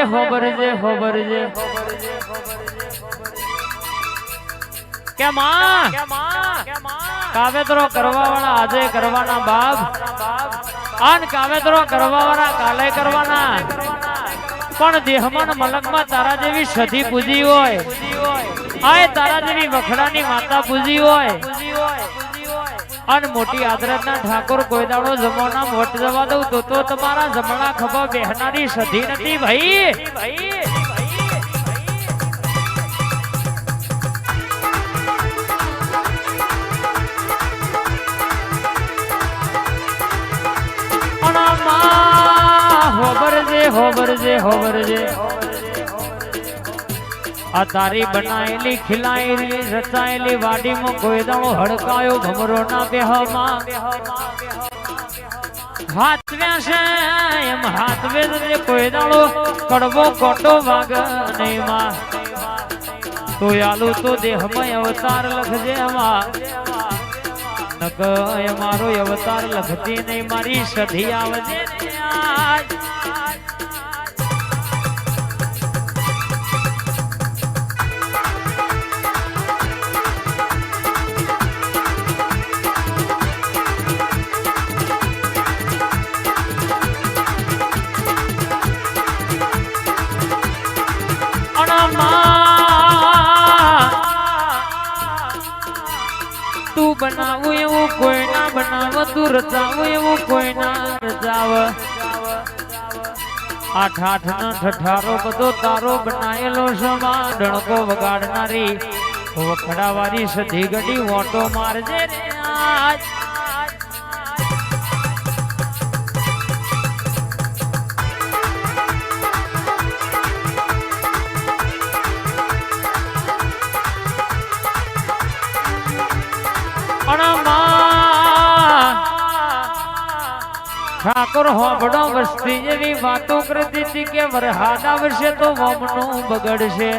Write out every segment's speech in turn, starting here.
હોબરજે કે માં કાવેતરો કરવા વાળા આજે કરવાના બાપ આન કાવેતરો કરવા વાળા કાલે કરવાના પણ દેહમાં મલકમાં તારા જેવી સધી પૂજી હોય આય તારા જેવી વખડાની માતા પૂજી હોય અન મોટી આદરતના ઠાકોર કોઈ દાડો જમોના મોટ જવા દઉં તો તમારા જમણા ખભા બેહનારી સધી નથી ભાઈ હોબરજે આ તારી બનાયેલી ખીલાયેલી રચાયેલી વાડીમાં કોઈ દાણો હડકાયો ભમરો ના બેહમાં હાથવ્યા છે એમ હાથવે કોઈ દાણો કડવો કોટો વાગ નહીં માં તો આલુ તો દેહમાં અવતાર લખજે એમાં નક મારો અવતાર લખતી નહીં મારી સધી આવજે તું બનાવું એવું કોઈ ના બનાવ તું રચાવું એવું કોઈ ના રચાવ આઠ આઠ નો ઠઠારો બધો તારો બનાયેલો સમા ડણકો વગાડનારી વખડાવાળી સધી ગડી ઓટો મારજે રે આજ ઠાકોર હોબડો વસ્તી જેવી વાતો કરતી હતી કે વરહાદ આવશે તો વમનું બગડશે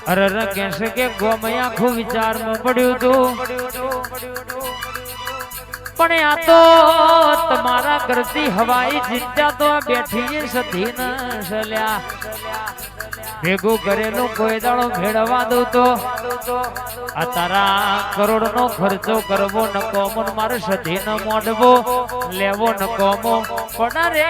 અરર કહેશે કે ગોમય આખું વિચારમાં પડ્યું હતું પણ આ તો તમારા કરતી હવાઈ ચિંતા તો બેઠી સધી ન સલ્યા ભેગું કરેલું કોઈ દાડો ભેળવા દઉં તો આ તારા કરોડ નો ખર્ચો કરવો નકોમો મારે સધી ન મોડવો લેવો નકોમો પણ રે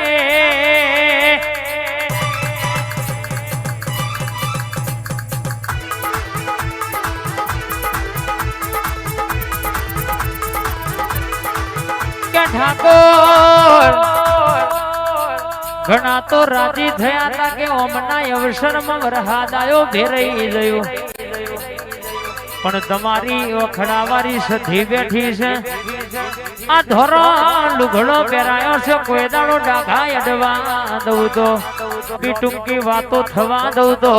કે ઠાકોર ઘણા તો રાજી થયા હતા કે ઓમના અવસરમાં વરહાદ આયો ભેરાઈ ગયો પણ તમારી વખડાવાળી સધી બેઠી છે આ ધોરો લુગડો પહેરાયો છે કોઈ દાડો ડાઘા અડવા દઉં તો પીટુંકી વાતો થવા દઉં તો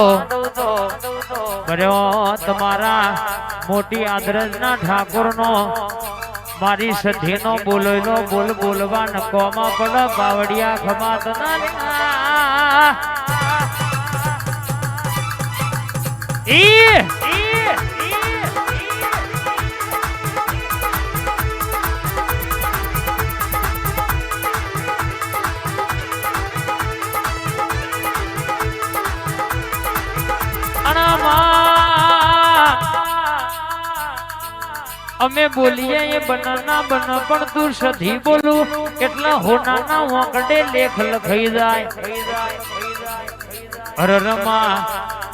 કર્યો તમારા મોટી આદરજના ઠાકોરનો મારી સધીનો બોલોયનો બોલ બોલવા નકોમાં પડ બાવડિયા ખમાત ના અમે બોલીએ એ બનાના બન પણ તું સધી બોલું એટલા હોનાના વાંકડે લેખ લખાઈ જાય અરરમાં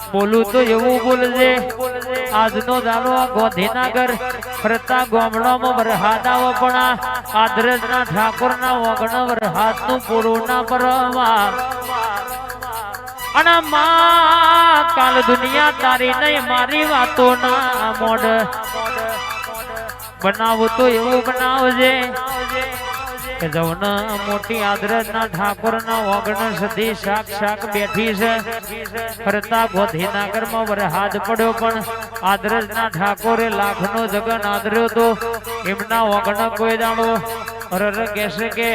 બોલું તો એવું બોલજે આજનો દાડો ગોધીનગર ફરતા ગામડામાં વરહાદ આવો પણ આદરજના ઠાકોરના વગણ વરહાદનું પૂરું ના પરવા અને માં કાલ દુનિયા તારી નહીં મારી વાતો ના મોડ બનાવું તો એવું બનાવજે કે જવના મોટી આદરજના ઠાકોરના ઓગણ સધી શાક શાક બેઠી છે ફરતા ગોધીનગરમાં વરહાદ પડ્યો પણ આદરજના ઠાકોરે લાખનો જગન આદર્યો તો એમના ઓગણ કોઈ દાડો અરર કહેશે કે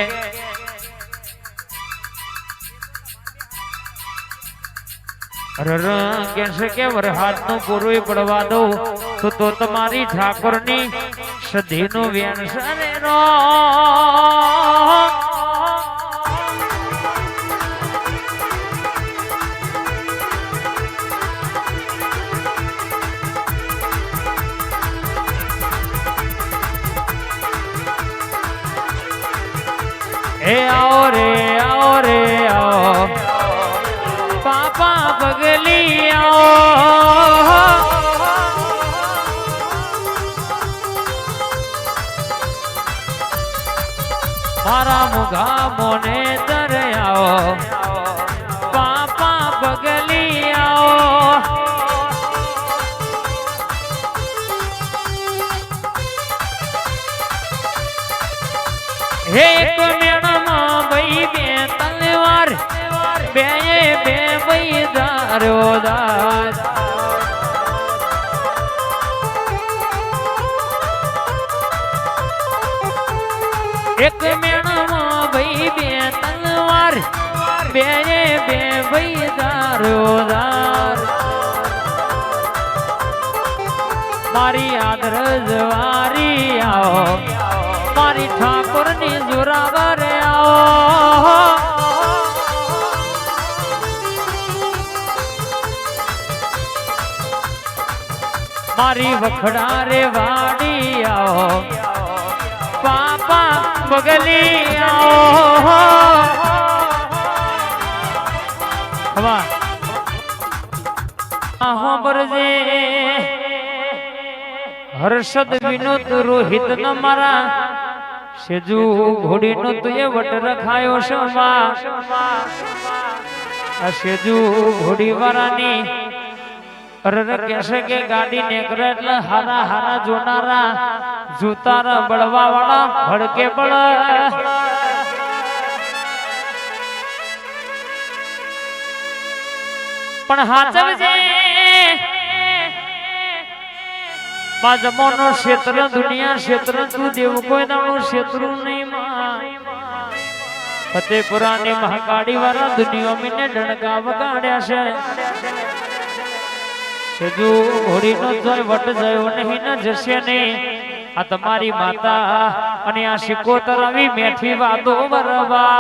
કહેશે કે વરહાદનું પૂરું પડવા દઉં તો તમારી ઠાકોરની સધીનું વ્યાન સરે રો હે આવો રે આવો પાપા પગલી આવો મારા મુઘા મોને તરે આવો પાપા પગલી આવો હે એક મેળામાં ભાઈ બે તલવાર બે ભાઈ દારો દાસ એક મેળામાં ભાઈ બે તલવાર બે ભાઈ દારો દાસ મારી આદર જવારી આવો મારી ઠાકોર ની જોરાવર આવો મારી વખડા રે વાડી આવો પાપા બગલી આવો હવા સાંભળજે હર્ષદ વિનોદ રોહિત ન મારા સેજુ ઘોડી નો તુએ વટ રખાયો શમા આ સેજુ ઘોડી વાળાની અરર કહેશે કે ગાડી નેકરે એટલે હારા હારા જોનારા જૂતારા બળવા વાળા ભડકે બળ પણ હાચવજે બાજમોનો ક્ષેત્ર દુનિયા ક્ષેત્ર તું દેવ કોઈ દાણો ક્ષેત્ર નહીં માં ફતેપુરાની મહાકાળી વાળા દુનિયા મીને ડણકા વગાડ્યા છે સેજુ ઘોડી નો જોઈ વટ જયો નહીં ન જશે નહીં આ તમારી માતા અને આ શિકોતર આવી મેઠી વાતો બરવા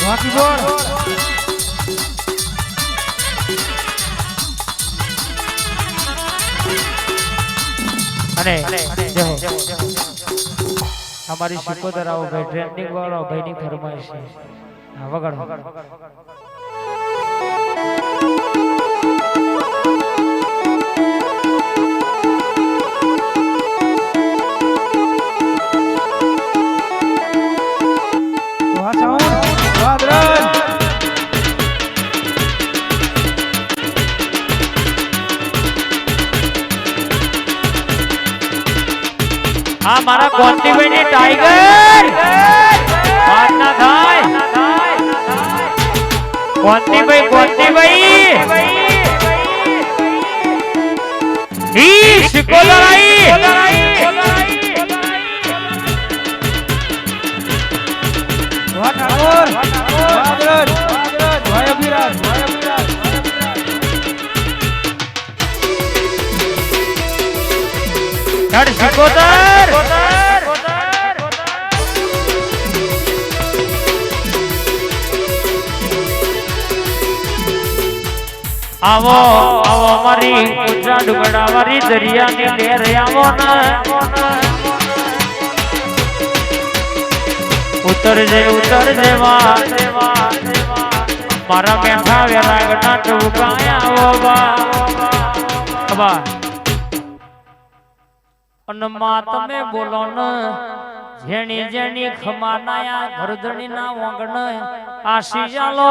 બાકી બોલ અને અમારી શિકોતર આવો ભાઈ ટ્રેન્ડિંગ વાળો ભાઈ ની ફરમાઈશ છે હા વગાડો આ મારા કોંતીભાઈ ની ટાઈગર વાત ના થાય કોંતીભાઈ ઈ શિકોતરાઈ વાહ ઠાકોર વાદરજ ભાઈ અભિરાજ યાર શિકોતર આવો આવો મારી ઊંચા ડુંગરા વાળી દરિયાની લહેર આવો ને ઉતરજે મારા બેઠા વેલા ગણા ટુકાયા આવો બા અને માં તમે બોલો ને જેણી જેણી ખમાનાયા ઘરધણી ના વંગણ આશી ચાલો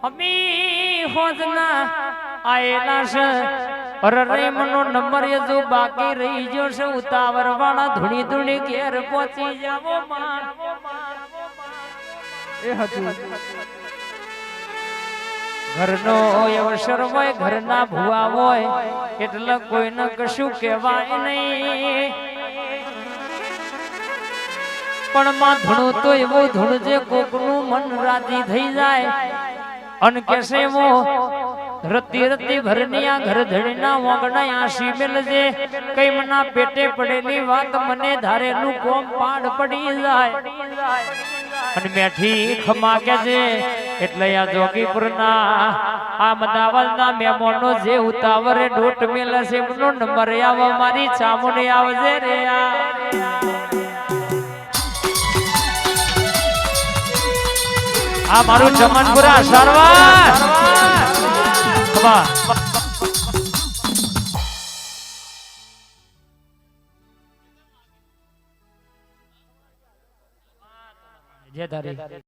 હમી હોજના આયેલા છે અરે મનો નંબર એ જો બાકી રહી ગયો છે ઉતાવર વાળા ધૂણી ધૂણી ઘેર પહોંચી જાવો માં એ હતું ઘરનો અવસર હોય ઘરના ભુવા હોય એટલે કોઈને કશું કહેવાય નહીં પણ માં ધૂણું તો એવું ધૂણ જે કોકનું મન રાજી થઈ જાય અન કેસે મો રતી રતી ભરનિયા ઘર ધણીના વાંગણા આશી મેલજે કઈ મના પેટે પડેલી વાત મને ધારેલું કોમ પાડ પડી જાય અને મેઠી ખમા કે છે એટલે આ જોગીપુરના આ મદાવલના મહેમાનો જે ઉતાવરે ડોટ મેલે છે એમનો નંબર આવ મારી ચામુંડી આવજે રે આ મારું જમનપુરા સરવાર જે ધારી